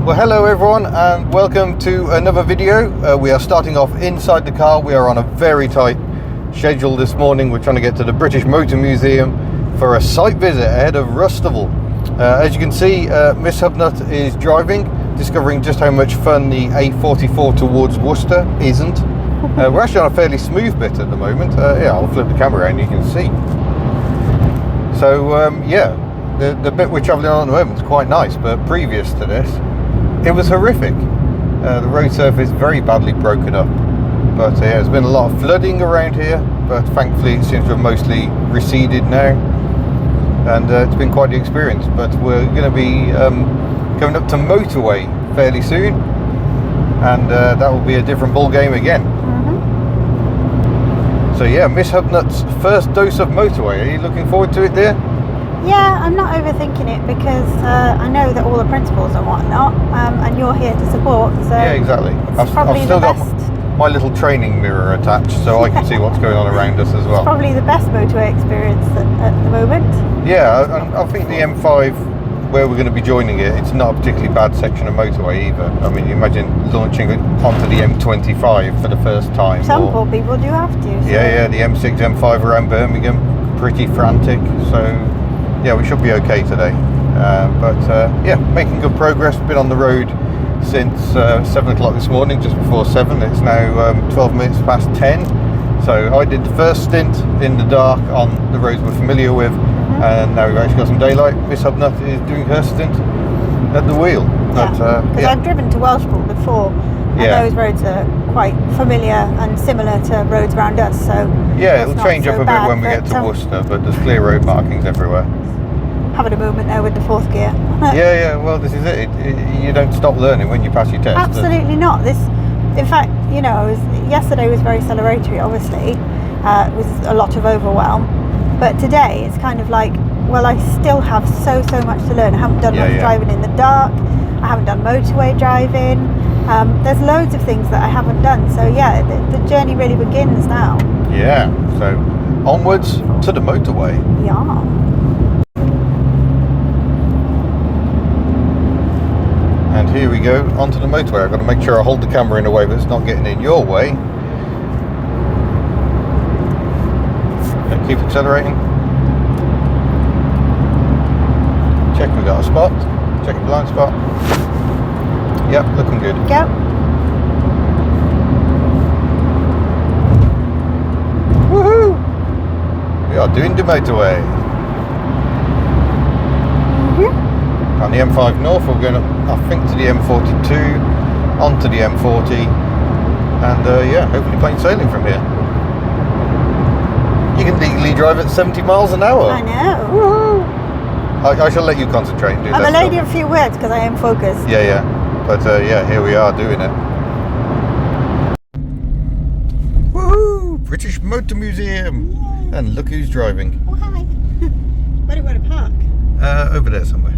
Well, hello everyone and welcome to another video. We are starting off inside the car. We are on a very tight schedule this morning. We're trying to get to the British Motor Museum for a site visit ahead of Rustival. As you can see, Miss Hubnut is driving, discovering just how much fun the A44 towards Worcester isn't. We're actually on a fairly smooth bit at the moment. Yeah, I'll flip the camera around, you can see. So yeah, the bit we're travelling on at the moment is quite nice, but previous to this, it was horrific. The road surface very badly broken up. But yeah, there's been a lot of flooding around here, but thankfully it seems to have mostly receded now. And it's been quite the experience. But we're going to be going up to motorway fairly soon, and that will be a different ball game again. So yeah, Miss Hubnut's first dose of motorway. Are you looking forward to it, dear? Yeah, I'm not overthinking it because I know that all the principles and whatnot, and you're here to support. So yeah, exactly. I've still got my little training mirror attached, so I can see what's going on around us as well. It's probably the best motorway experience at the moment. Yeah, I think the M5, where we're going to be joining it, it's not a particularly bad section of motorway either. I mean, you imagine launching it onto the M25 for the first time. Some poor people do have to. So. Yeah, the M6, M5 around Birmingham, pretty frantic. So yeah, we should be okay today. Yeah, making good progress. We've been on the road since 7 o'clock this morning, just before 7. It's now 12 minutes past 10. So I did the first stint in the dark on the roads we're familiar with, and now we've actually got some daylight. Miss Hubnut is doing her stint at the wheel. Because I've driven to Welshpool before, and those roads are quite familiar and similar to roads around us. So yeah, it'll change up a bit when we get to Worcester, but there's clear road markings everywhere. Having a moment there with the fourth gear. yeah, well, this is it. You don't stop learning when you pass your test. Absolutely not. In fact, you know, yesterday was very celebratory, obviously. It was a lot of overwhelm. But today, it's kind of like, well, I still have so much to learn. I haven't done much driving in the dark. I haven't done motorway driving. There's loads of things that I haven't done. So, yeah, the journey really begins now. Yeah, so onwards to the motorway. Yeah. And here we go, onto the motorway. I've got to make sure I hold the camera in a way that it's not getting in your way. Okay, keep accelerating. Check we got a spot. Check the blind spot. Yep, looking good. Go. Woohoo! We are doing the motorway. On the M5 North, we're going up, I think, to the M42, onto the M40, and yeah, hopefully plain sailing from here. You can legally drive at 70 miles an hour. I know. Woohoo! I shall let you concentrate and do that. I'm a lady of few words because I am focused. Yeah. But yeah, here we are doing it. Woohoo! British Motor Museum! Yay. And look who's driving. Oh, hi. Where do we want to park? Over there somewhere.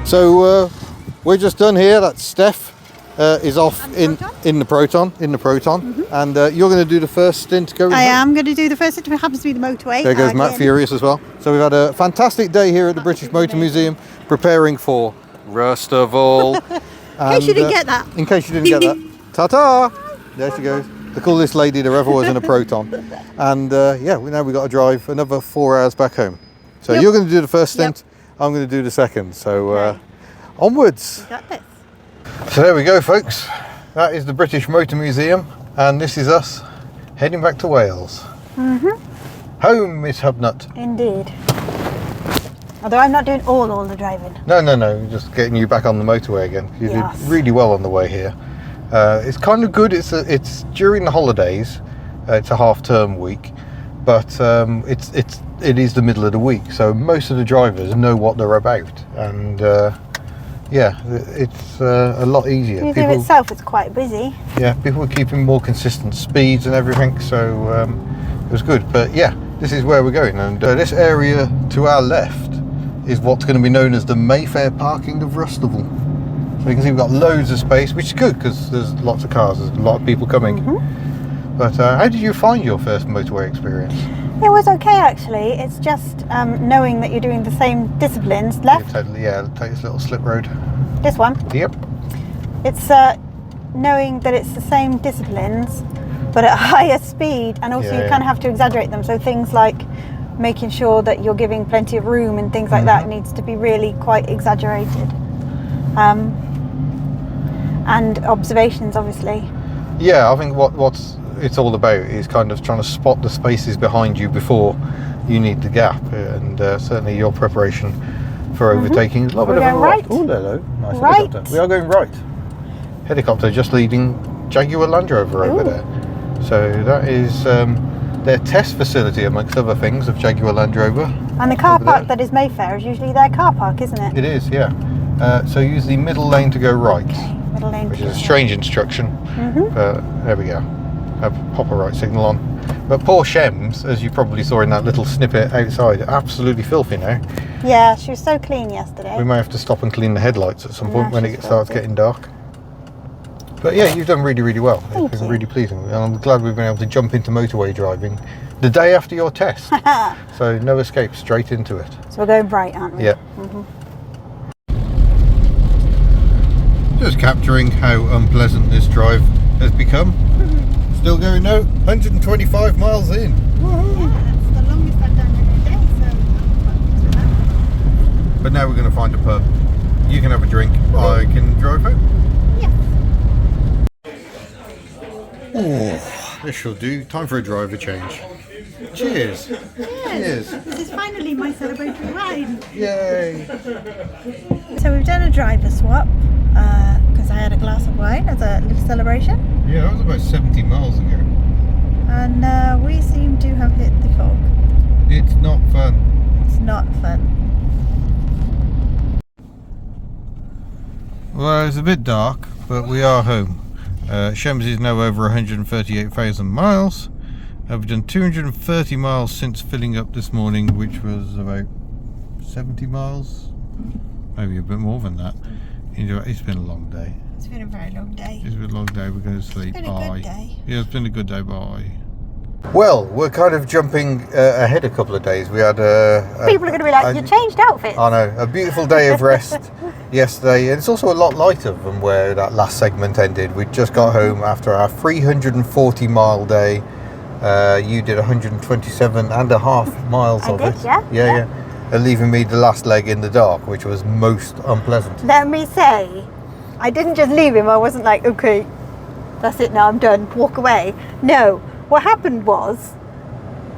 So we're just done here. That's Steph is off in the Proton, and you're going to do the first stint going. I am going to do the first stint. It happens to be the motorway. There goes Matt Furious as well. So we've had a fantastic day here at the British Motor Museum, preparing for Rustival. In case you didn't get that. In case you didn't get that. Ta-ta! There she goes. The coolest lady there ever was in a Proton. And yeah, now we've got to drive another 4 hours back home. So you're going to do the first stint. I'm going to do the second. So onwards. You got this. So there we go, folks. That is the British Motor Museum, and this is us heading back to Wales. Home, Miss Hubnut. Indeed. Although I'm not doing all the driving. No, just getting you back on the motorway again. You did really well on the way here. It's kind of good. It's during the holidays. It's a half-term week, but it is the middle of the week, so most of the drivers know what they're about, and yeah, it's a lot easier. The museum itself is quite busy. Yeah, people were keeping more consistent speeds and everything, so it was good. But yeah, this is where we're going, and this area to our left is what's going to be known as the Mayfair parking of Rustival. So you can see we've got loads of space, which is good because there's lots of cars, there's a lot of people coming. But how did you find your first motorway experience? It was okay actually. It's just knowing that you're doing the same disciplines. Left? Yeah, take this little slip road. This one? Yep. It's knowing that it's the same disciplines but at a higher speed, and also you kind of have to exaggerate them. So things like making sure that you're giving plenty of room and things like that needs to be really quite exaggerated. And observations, obviously. Yeah, I think what's it's all about is kind of trying to spot the spaces behind you before you need the gap, and certainly your preparation for overtaking is a lot bit of a right. Oh, hello, nice Right. helicopter. We are going right. Helicopter just leading Jaguar Land Rover over there. So that is their test facility, amongst other things, of Jaguar Land Rover. And the car park that is Mayfair is usually their car park, isn't it? It is, yeah. So use the middle lane to go right. Okay, middle lane. Which is a strange instruction, but there we go. Pop a right signal on. But poor Shems, as you probably saw in that little snippet outside, absolutely filthy now. Yeah, she was so clean yesterday. We may have to stop and clean the headlights at some point when it she's starts getting dark. But yeah, you've done really, really well. Thank It's been you. really pleasing. And I'm glad we've been able to jump into motorway driving the day after your test. So no escape, straight into it. So we're going right, aren't we? Yeah. Just capturing how unpleasant this drive has become. Still going now, 125 miles in. Yeah, that's the longest I've done in a day, so But now we're going to find a pub. You can have a drink, I can drive home. Oh, this shall do. Time for a driver change. Cheers. Cheers. This is finally my celebratory ride. Yay. So we've done a driver swap because I had a glass of wine as a little celebration, Yeah, that was about 70 miles ago. and we seem to have hit the fog. It's not fun. It's not fun. Well, it's a bit dark, but we are home. Shems is now over 138,000 miles. I've done 230 miles since filling up this morning, which was about 70 miles, maybe a bit more than that. It's been a long day. It's been a very long day. It's been a long day. We're going to sleep. It's been a good day. Yeah, it's been a good day. Bye. Well, we're kind of jumping ahead a couple of days. We had People are going to be like, you changed outfits. I know, a beautiful day of rest yesterday, and it's also a lot lighter than where that last segment ended. We just got home after our 340 mile day. You did 127 and a half miles of did, it. yeah. And leaving me the last leg in the dark, which was most unpleasant. Let me say, I didn't just leave him. I wasn't like, okay, that's it now, I'm done, walk away. No, what happened was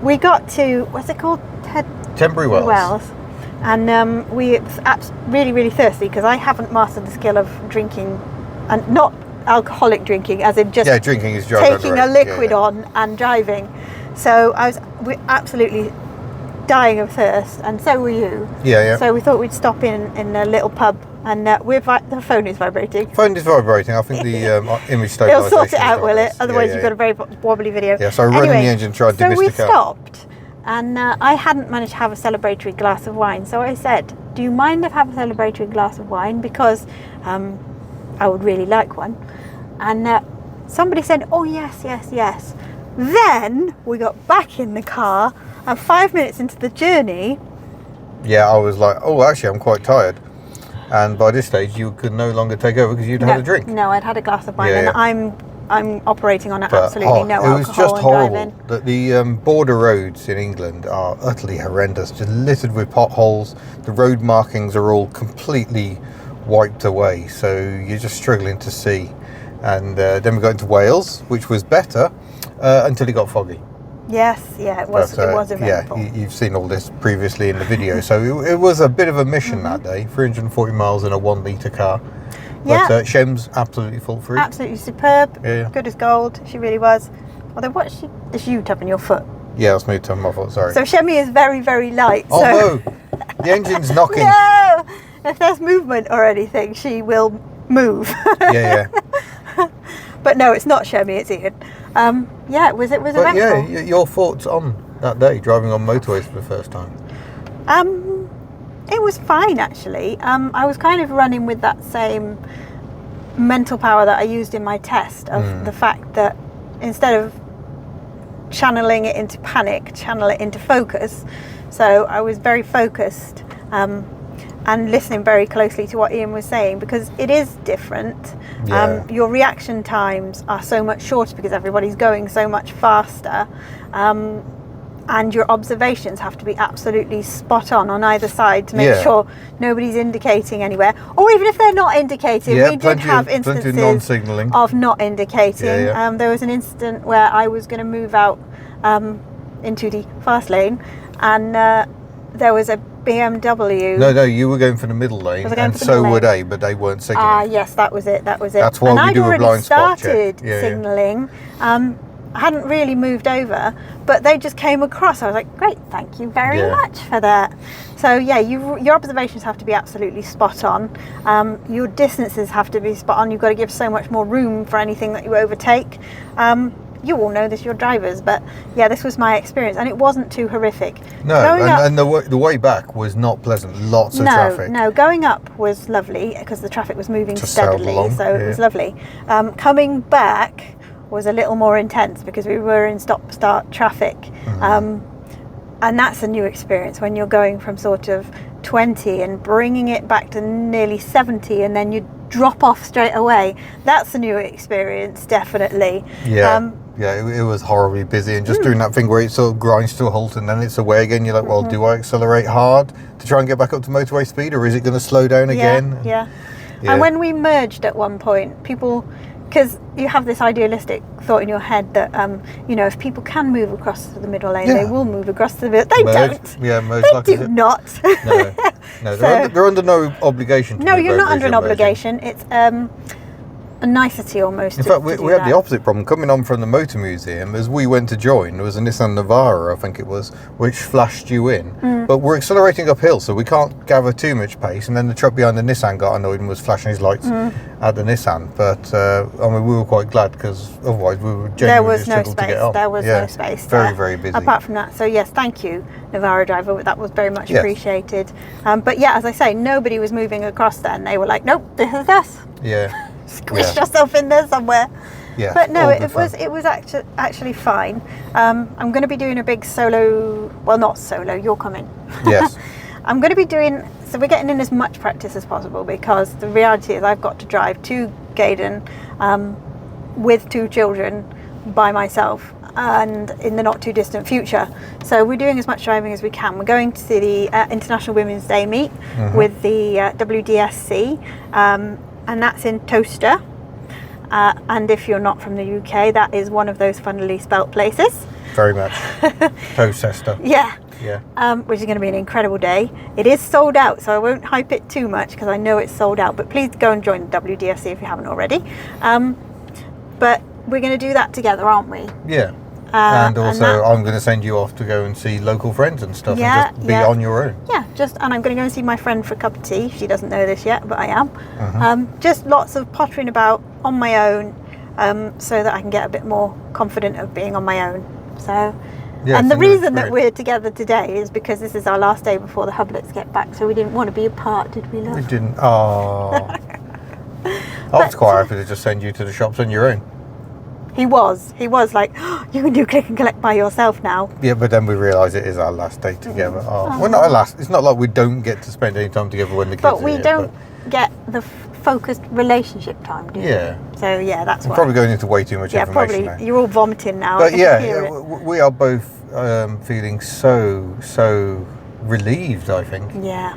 we got to, what's it called? Tenbury Wells. And we were really, really thirsty because I haven't mastered the skill of drinking, and not alcoholic drinking, as in just drinking is driving taking a liquid on and driving. So we're absolutely dying of thirst, and so were you. Yeah. So we thought we'd stop in a little pub, and the phone is vibrating. Phone is vibrating. I think the image stabilisation. It'll sort it out, will it? Otherwise, you've got a very wobbly video. Yeah. So I running the engine, tried to So we the car. stopped, and I hadn't managed to have a celebratory glass of wine. So I said, "Do you mind if I have a celebratory glass of wine? Because I would really like one." And somebody said, "Oh yes, yes, yes." Then we got back in the car, and 5 minutes into the journey, yeah, I was like, "Oh, actually, I'm quite tired." And by this stage, you could no longer take over because you'd had a drink. No, I'd had a glass of wine, Yeah, and I'm operating on But, absolutely no alcohol. It was just and horrible. driving. That the border roads in England are utterly horrendous, just littered with potholes. The road markings are all completely wiped away, so you're just struggling to see. And then we got into Wales, which was better until it got foggy. Yes, yeah, it was. But, It was eventful. Yeah, you've seen all this previously in the video, so it was a bit of a mission that day. 340 miles in a 1 litre car. Yeah. But Shems absolutely fault free. Absolutely superb. Yeah. Good as gold. She really was. Although, it's you tapping your foot. Yeah, that's me turning my fault. Sorry. So Shemi is very, very light. Oh so no, the engine's knocking. no, if there's movement or anything, she will move. Yeah. But no, it's not Shemi, it's Ian. Yeah, it was But eventful. yeah, your thoughts on that day, driving on motorways for the first time? It was fine, actually. I was kind of running with that same mental power that I used in my test of the fact that instead of channeling it into panic, channel it into focus. So I was very focused and listening very closely to what Ian was saying, because it is different. Yeah. Your reaction times are so much shorter because everybody's going so much faster. And your observations have to be absolutely spot on either side to make sure nobody's indicating anywhere. Or even if they're not indicating, we did have instances non-signalling of not indicating. Yeah. There was an instant where I was going to move out into the fast lane, and there was a BMW. No, you were going for the middle lane, and so were they, but they weren't signalling. Yes, that was it. That's why and we I'd do a already blind spot check. started signalling. I hadn't really moved over, but they just came across. I was like, great, thank you very much for that. So yeah, your observations have to be absolutely spot on. Your distances have to be spot on. You've got to give so much more room for anything that you overtake. You all know this, you're drivers, but yeah, this was my experience, and it wasn't too horrific. No, and the way back was not pleasant. Lots of traffic. No, going up was lovely because the traffic was moving Just steadily, sailed along, so it was lovely. Coming back was a little more intense because we were in stop-start traffic. And that's a new experience when you're going from sort of 20 and bringing it back to nearly 70, and then you drop off straight away. That's a new experience, definitely. It was horribly busy, and just doing that thing where it sort of grinds to a halt and then it's away again. You're like, well, do I accelerate hard to try and get back up to motorway speed, or is it going to slow down again? Yeah. And when we merged at one point, people, because you have this idealistic thought in your head that if people can move across to the middle lane, they will move across to the middle. They don't. Yeah, merge. They do not. No, they're under no obligation to No, move you're over not as under an you're merging. obligation. It's a nicety almost. In fact, we had the opposite problem coming on from the motor museum. As we went to join, there was a Nissan Navara, I think it was, which flashed you in. But we're accelerating uphill, so we can't gather too much pace. And then the truck behind the Nissan got annoyed and was flashing his lights at the Nissan. But we were quite glad, because otherwise we were genuinely struggling to get on. There was no space. Very, very busy. Apart from that, so yes, thank you, Navara driver. That was very much appreciated. But yeah, as I say, nobody was moving across then. They were like, nope, this is us. Yeah. Squish yourself in there somewhere. Yeah, but no, it was actually fine. I'm going to be doing a big solo. Well, not solo. You're coming. Yes. I'm going to be doing. So we're getting in as much practice as possible, because the reality is I've got to drive to Gaydon with 2 children by myself, and in the not too distant future. So we're doing as much driving as we can. We're going to see the International Women's Day meet with the WDSC. And that's in Towcester, and if you're not from the UK, that is one of those funnily spelt places. Very much. Towcester. Yeah. Yeah. Which is going to be an incredible day. It is sold out, so I won't hype it too much because I know it's sold out, but please go and join the WDSC if you haven't already. But we're going to do that together, aren't we? Yeah. And also, I'm going to send you off to go and see local friends and stuff, and just be on your own. Yeah, and I'm going to go and see my friend for a cup of tea. She doesn't know this yet, but I am. Just lots of pottering about on my own, so that I can get a bit more confident of being on my own. So, and the reason that we're together today is because this is our last day before the Hublets get back, so we didn't want to be apart, did we, love? We didn't. Oh. I was quite happy to just send you to the shops on your own. He was like, oh, you can do click and collect by yourself now. Yeah, but then we realised it is our last day together. Well, not our last. It's not like we don't get to spend any time together when the kids are here. But we don't get the focused relationship time, do we? Yeah. So yeah, that's why. I'm probably going into way too much information probably. now. You're all vomiting now. But we are both feeling so relieved, I think. Yeah.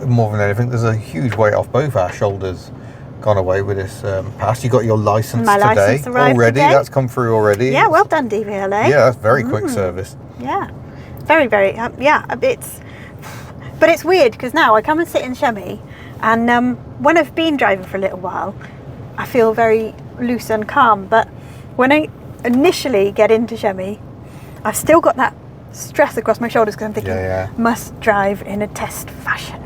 More than anything, there's a huge weight off both our shoulders. Gone away with this pass. You got your license My today license arrived already. today. That's come through already. Yeah, well done, DVLA. Yeah, that's very quick service. Yeah, very, very. But it's weird because now I come and sit in Shemmy, and when I've been driving for a little while, I feel very loose and calm. But when I initially get into Shemmy, I've still got that stress across my shoulders because I'm thinking, must drive in a test fashion.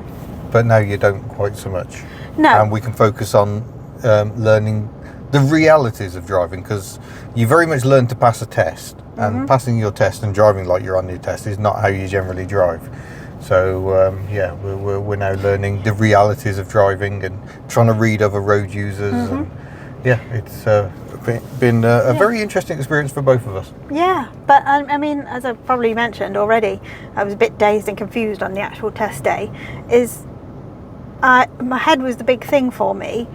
But now you don't quite so much. No. And we can focus on learning the realities of driving, because you very much learn to pass a test, and passing your test and driving like you're on your test is not how you generally drive. So yeah, we're now learning the realities of driving and trying to read other road users. And yeah, it's been a very interesting experience for both of us. Yeah, but I mean, as I've probably mentioned already, I was a bit dazed and confused on the actual test day. My head was the big thing for me,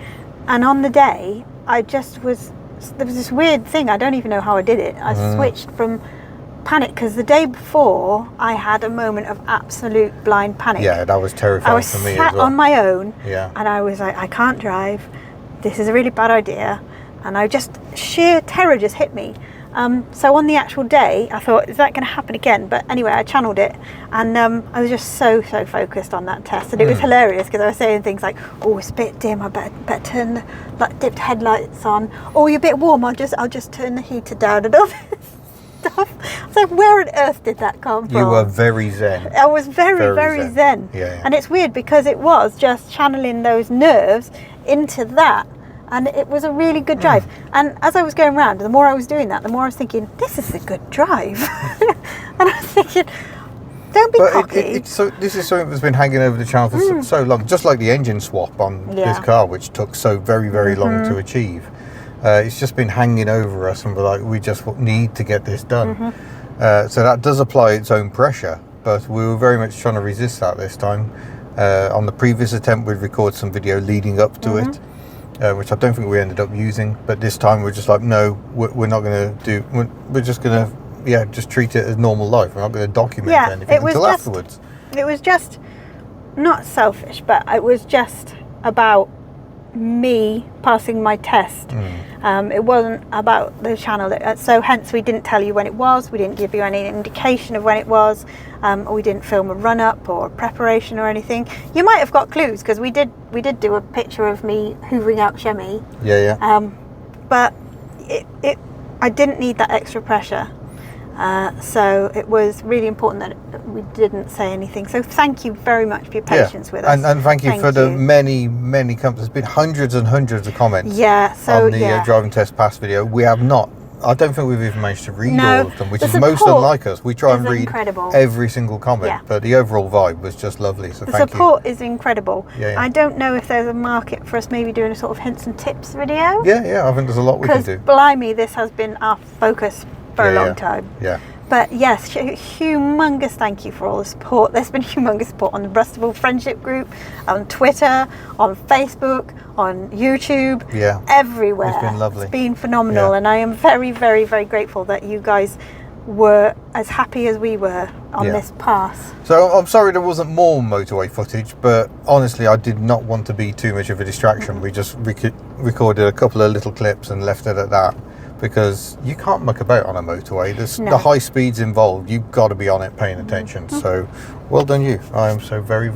and on the day there was this weird thing. I don't even know how I did it. I switched from panic, because the day before I had a moment of absolute blind panic. Yeah, that was terrifying for me as well. I was sat on my own, yeah, and I was like, I can't drive. This is a really bad idea, and sheer terror just hit me. So on the actual day, I thought, is that going to happen again? But anyway, I channeled it, and I was just so focused on that test, and it was hilarious, because I was saying things like, "Oh, it's a bit dim. I better turn the dipped headlights on. Oh, you're a bit warm. I'll just turn the heater down and all this stuff." So where on earth did that come from? You were very zen. I was very zen. Yeah. And it's weird, because it was just channeling those nerves into that. And it was a really good drive. And as I was going around, the more I was doing that, the more I was thinking, this is a good drive. And I was thinking, don't be cocky. This is something that's been hanging over the channel for so long. Just like the engine swap on this car, which took so very long to achieve. It's just been hanging over us, and we're like, we just need to get this done. So that does apply its own pressure, but we were very much trying to resist that this time. On the previous attempt, we'd record some video leading up to it. Which I don't think we ended up using, but this time we're just like, no, we're not going to do. We're just going to, just treat it as normal life. We're not going to document anything until afterwards. It was just not selfish, but it was just about me passing my test. It wasn't about the channel. So hence we didn't tell you when it was. We didn't give you any indication of when it was. Or we didn't film a run up or a preparation or anything. You might have got clues, because we did do a picture of me hoovering out Shemmy. But I didn't need that extra pressure. So it was really important that we didn't say anything. So thank you very much for your patience with us. And thank you for the many comments. There's been hundreds and hundreds of comments on the driving test pass video. We have not. I don't think we've even managed to read all of them, which is most unlike us. We try and read every single comment, but the overall vibe was just lovely. So thank you. The support is incredible. I don't know if there's a market for us maybe doing a sort of hints and tips video. Yeah, I think there's a lot we can do. Because blimey, this has been our focus for a long time. But yes, humongous thank you for all the support. There's been humongous support on the Rustable Friendship Group, on Twitter, on Facebook, on YouTube, everywhere. It's been lovely. It's been phenomenal, and I am very grateful that you guys were as happy as we were on this pass. So I'm sorry there wasn't more motorway footage, but honestly I did not want to be too much of a distraction. We just recorded a couple of little clips and left it at that. Because you can't muck about on a motorway. There's the high speeds involved. You've got to be on it, paying attention. So, well done you. I am so very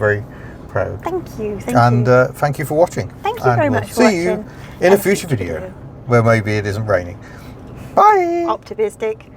proud. Thank you. Thank you for watching. Thank you very much for watching. See you in a future video where maybe it isn't raining. Bye. Optimistic.